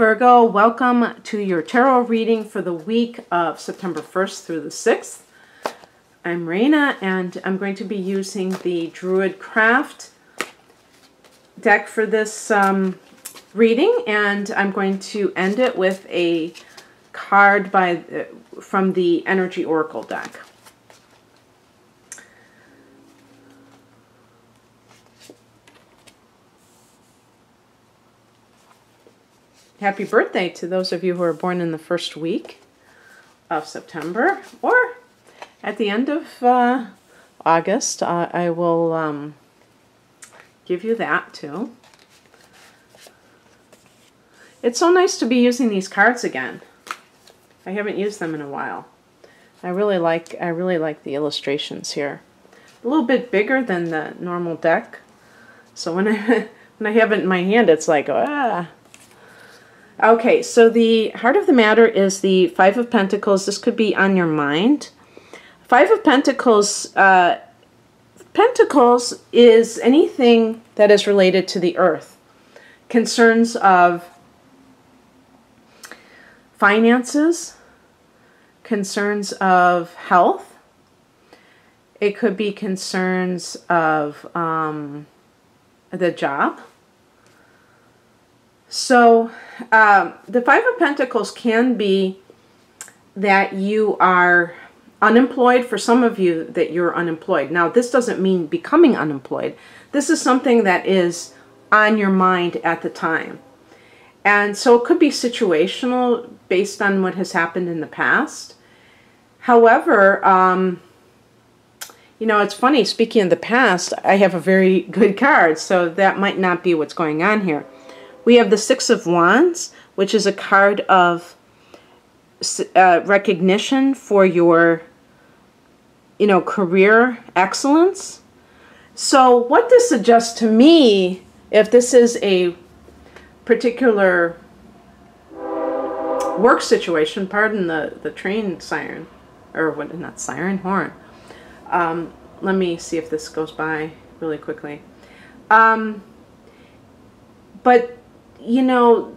Virgo, welcome to your tarot reading for the week of September 1st through the 6th. I'm Raina, and I'm going to be using the Druid Craft deck for this reading, and I'm going to end it with a card from the Energy Oracle deck. Happy birthday to those of you who are born in the first week of September, or at the end of August. I will give you that too. It's so nice to be using these cards again. I haven't used them in a while. I really like the illustrations here. A little bit bigger than the normal deck, so when I have it in my hand, it's like ah. Okay, so the heart of the matter is the Five of Pentacles. This could be on your mind. Five of Pentacles, Pentacles is anything that is related to the earth. Concerns of finances, concerns of health. It could be concerns of the job. So the Five of Pentacles can be that you are unemployed. For some of you, that you're unemployed. Now, this doesn't mean becoming unemployed. This is something that is on your mind at the time. And so it could be situational based on what has happened in the past. However, you know, it's funny, speaking of the past, I have a very good card, so that might not be what's going on here. We have the Six of Wands, which is a card of recognition for your, you know, career excellence. So what this suggests to me, if this is a particular work situation, pardon the train siren, or what, not siren, horn. Let me see if this goes by really quickly. But you know,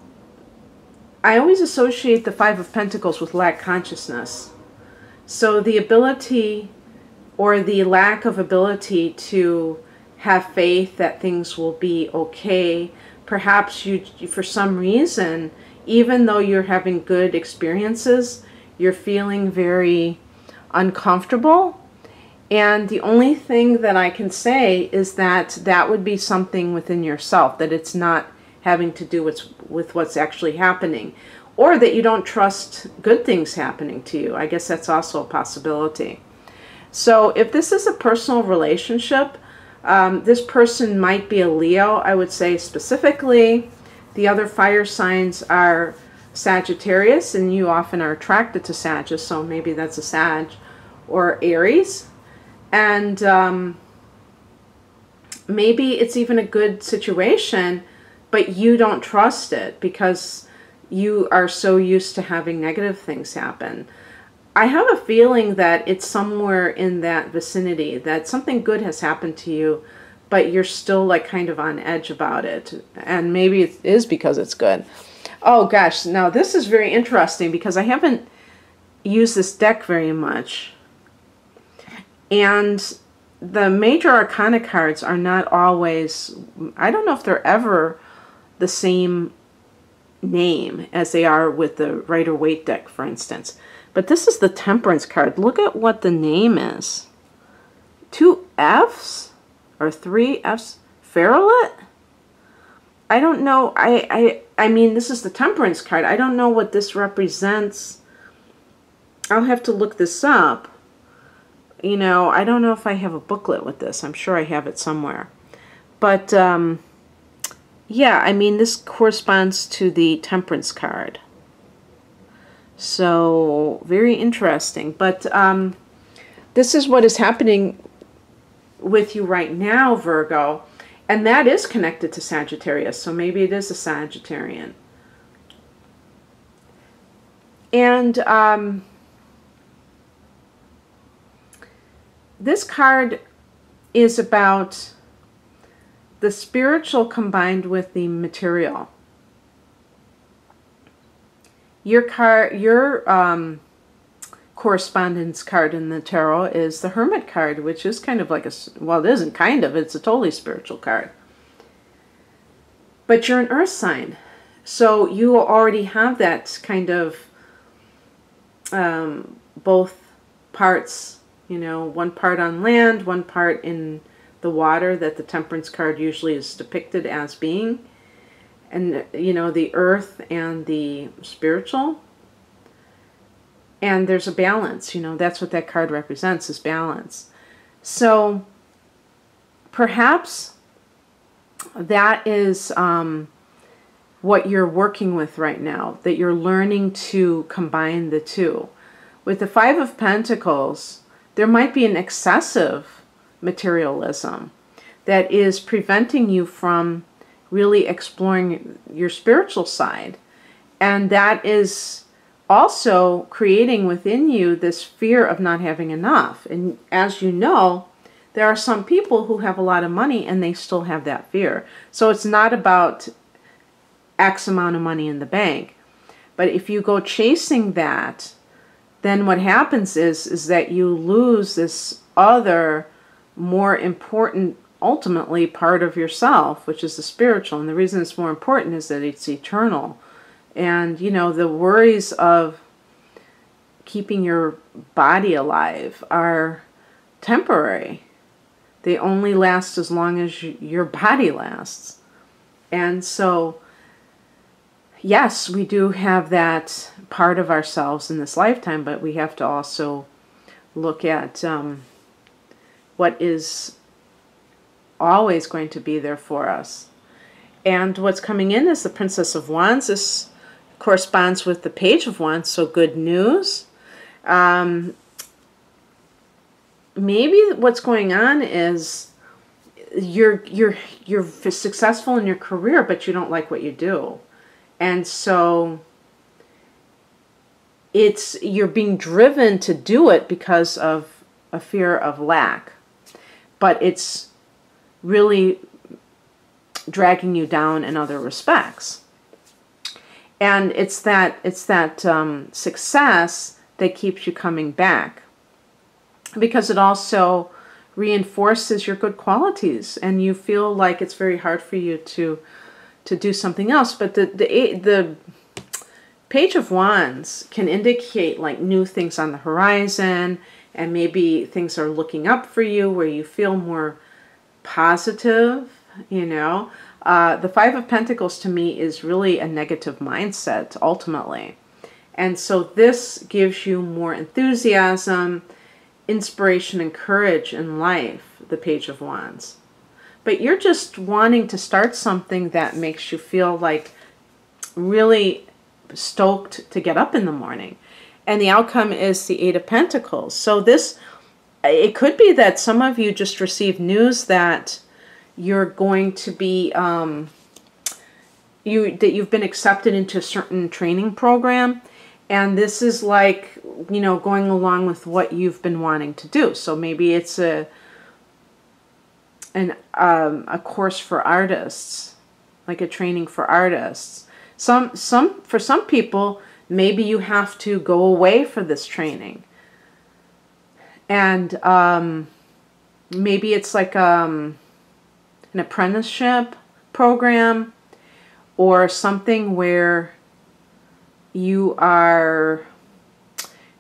I always associate the Five of Pentacles with lack consciousness. So the ability or the lack of ability to have faith that things will be okay. Perhaps you, for some reason, even though you're having good experiences, you're feeling very uncomfortable. And the only thing that I can say is that that would be something within yourself, that it's not having to do with what's actually happening, or that you don't trust good things happening to you. I guess that's also a possibility. So if this is a personal relationship, this person might be a Leo, I would say specifically. The other fire signs are Sagittarius, and you often are attracted to Sagittarius, so maybe that's a Sag, or Aries. And maybe it's even a good situation, but you don't trust it because you are so used to having negative things happen. I have a feeling that it's somewhere in that vicinity, that something good has happened to you, but you're still like kind of on edge about it. And maybe it is because it's good. Oh gosh, now this is very interesting because I haven't used this deck very much. And the major arcana cards are not always, I don't know if they're ever the same name as they are with the Rider-Waite deck, for instance. But this is the Temperance card. Look at what the name is. 2 F's or 3 F's. Ferrolet? I don't know. I mean, this is the Temperance card. I don't know what this represents. I'll have to look this up. You know, I don't know if I have a booklet with this. I'm sure I have it somewhere. But yeah, I mean, this corresponds to the Temperance card. So, very interesting. But this is what is happening with you right now, Virgo. And that is connected to Sagittarius. So maybe it is a Sagittarian. And this card is about the spiritual combined with the material. Your correspondence card in the tarot is the Hermit card, which is kind of like well, it isn't kind of, it's a totally spiritual card. But you're an earth sign, so you already have that kind of both parts, you know, one part on land, one part in the water that the Temperance card usually is depicted as being, and, you know, the earth and the spiritual. And there's a balance, you know, that's what that card represents, is balance. So perhaps that is what you're working with right now, that you're learning to combine the two. With the Five of Pentacles, there might be an excessive materialism that is preventing you from really exploring your spiritual side. And that is also creating within you this fear of not having enough. And as you know, there are some people who have a lot of money and they still have that fear. So it's not about X amount of money in the bank. But if you go chasing that, then what happens is that you lose this other more important, ultimately, part of yourself, which is the spiritual. And the reason it's more important is that it's eternal. And, you know, the worries of keeping your body alive are temporary. They only last as long as your body lasts. And so, yes, we do have that part of ourselves in this lifetime, but we have to also look at what is always going to be there for us. And what's coming in is the Princess of Wands. This corresponds with the Page of Wands, so good news. Maybe what's going on is you're successful in your career, but you don't like what you do. And so you're being driven to do it because of a fear of lack. But it's really dragging you down in other respects. And it's that success that keeps you coming back, because it also reinforces your good qualities, and you feel like it's very hard for you to do something else. But the Page of Wands can indicate like new things on the horizon, and maybe things are looking up for you where you feel more positive, you know. The Five of Pentacles to me is really a negative mindset ultimately. And so this gives you more enthusiasm, inspiration, and courage in life, the Page of Wands. But you're just wanting to start something that makes you feel like really stoked to get up in the morning. And the outcome is the Eight of Pentacles. So this, it could be that some of you just received news that you're going to be, that you've been accepted into a certain training program. And this is like, you know, going along with what you've been wanting to do. So maybe it's a course for artists, like a training for artists. For some people, maybe you have to go away for this training. And maybe it's like an apprenticeship program, or something where you are,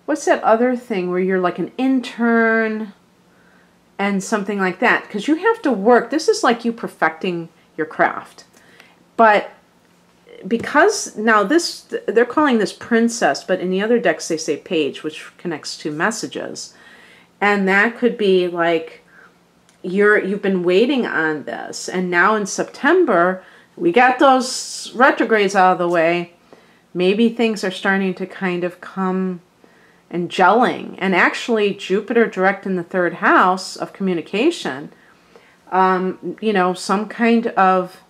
what's that other thing where you're like an intern and something like that, because you have to work. This is like you perfecting your craft. But because now this, they're calling this princess, but in the other decks they say page, which connects to messages. And that could be like you've been waiting on this, and now in September we got those retrogrades out of the way. Maybe things are starting to kind of come and gelling. And actually Jupiter direct in the 3rd house of communication, you know, some kind of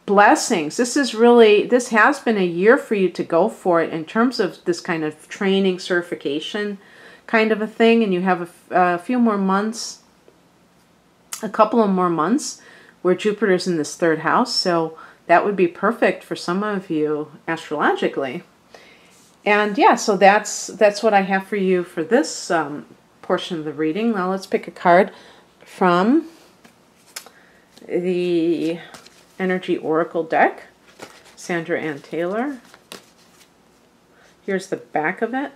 blessings. This has been a year for you to go for it in terms of this kind of training, certification kind of a thing. And you have a few more months, a couple of more months where Jupiter's in this 3rd house. So that would be perfect for some of you astrologically. And yeah, so that's what I have for you for this portion of the reading. Now let's pick a card from the Energy Oracle deck. Sandra Ann Taylor. Here's the back of it.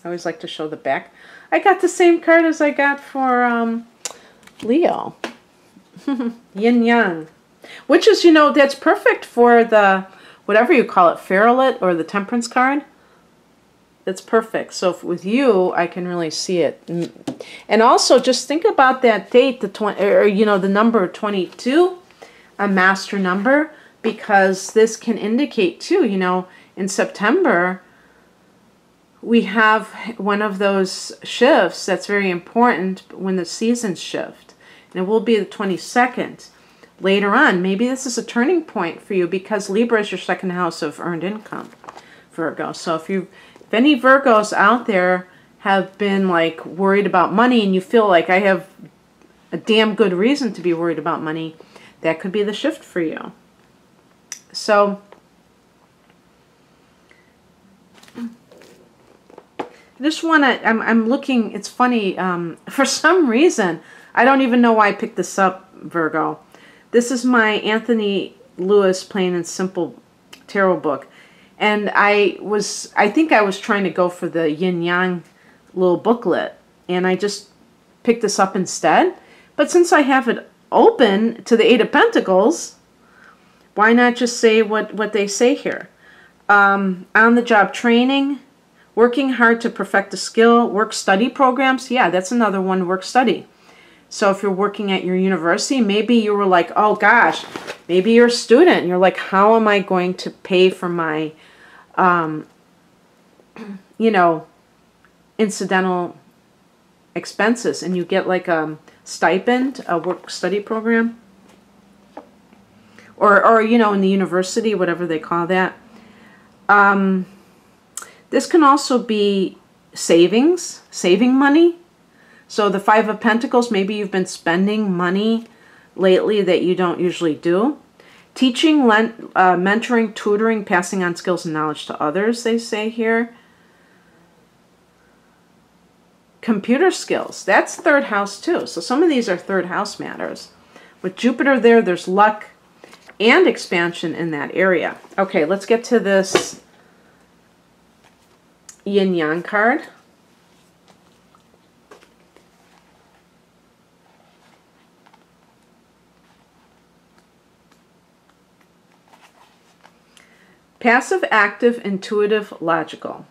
I always like to show the back. I got the same card as I got for Leo. Yin Yang. Which is, you know, that's perfect for the, whatever you call it, Ferret or the Temperance card. It's perfect. So with you, I can really see it. And also, just think about that date, the 20, or you know, the number 22, a master number, because this can indicate too, you know, in September, we have one of those shifts that's very important when the seasons shift. And it will be the 22nd. Later on, maybe this is a turning point for you because Libra is your second house of earned income, Virgo. So if any Virgos out there have been like worried about money and you feel like I have a damn good reason to be worried about money, that could be the shift for you. So this one, I'm looking, it's funny, for some reason, I don't even know why I picked this up, Virgo. This is my Anthony Lewis Plain and Simple Tarot book. And I think I was trying to go for the Yin Yang little booklet. And I just picked this up instead. But since I have it open to the Eight of Pentacles, why not just say what they say here? On-the-job training, working hard to perfect a skill, work-study programs. Yeah, that's another one, work-study. So if you're working at your university, maybe you were like, oh gosh, maybe you're a student. And you're like, how am I going to pay for my, you know, incidental expenses? And you get like a stipend, a work-study program. Or, you know, in the university, whatever they call that. This can also be saving money. So the Five of Pentacles, maybe you've been spending money lately that you don't usually do. Teaching, mentoring, tutoring, passing on skills and knowledge to others, they say here. Computer skills, that's third house too. So some of these are third house matters. With Jupiter there, there's luck and expansion in that area. Okay, let's get to this Yin Yang card. Passive, active, intuitive, logical.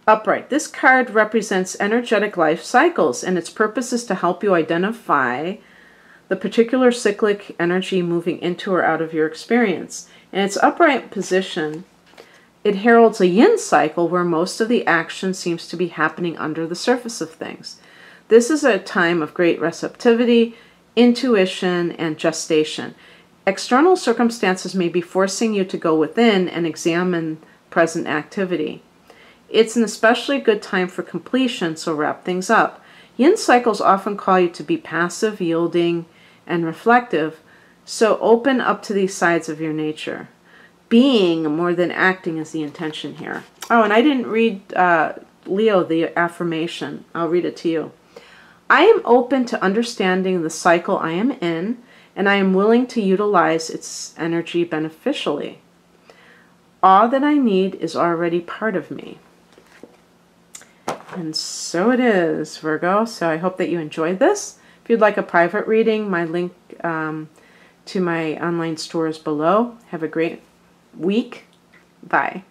Upright. This card represents energetic life cycles, and its purpose is to help you identify the particular cyclic energy moving into or out of your experience. In its upright position, it heralds a yin cycle where most of the action seems to be happening under the surface of things. This is a time of great receptivity, intuition, and gestation. External circumstances may be forcing you to go within and examine present activity. It's an especially good time for completion, so wrap things up. Yin cycles often call you to be passive, yielding, and reflective, so open up to these sides of your nature. Being more than acting is the intention here. Oh, and I didn't read, Leo, the affirmation. I'll read it to you. I am open to understanding the cycle I am in, and I am willing to utilize its energy beneficially. All that I need is already part of me. And so it is, Virgo. So I hope that you enjoyed this. If you'd like a private reading, my link to my online store is below. Have a great week. Bye.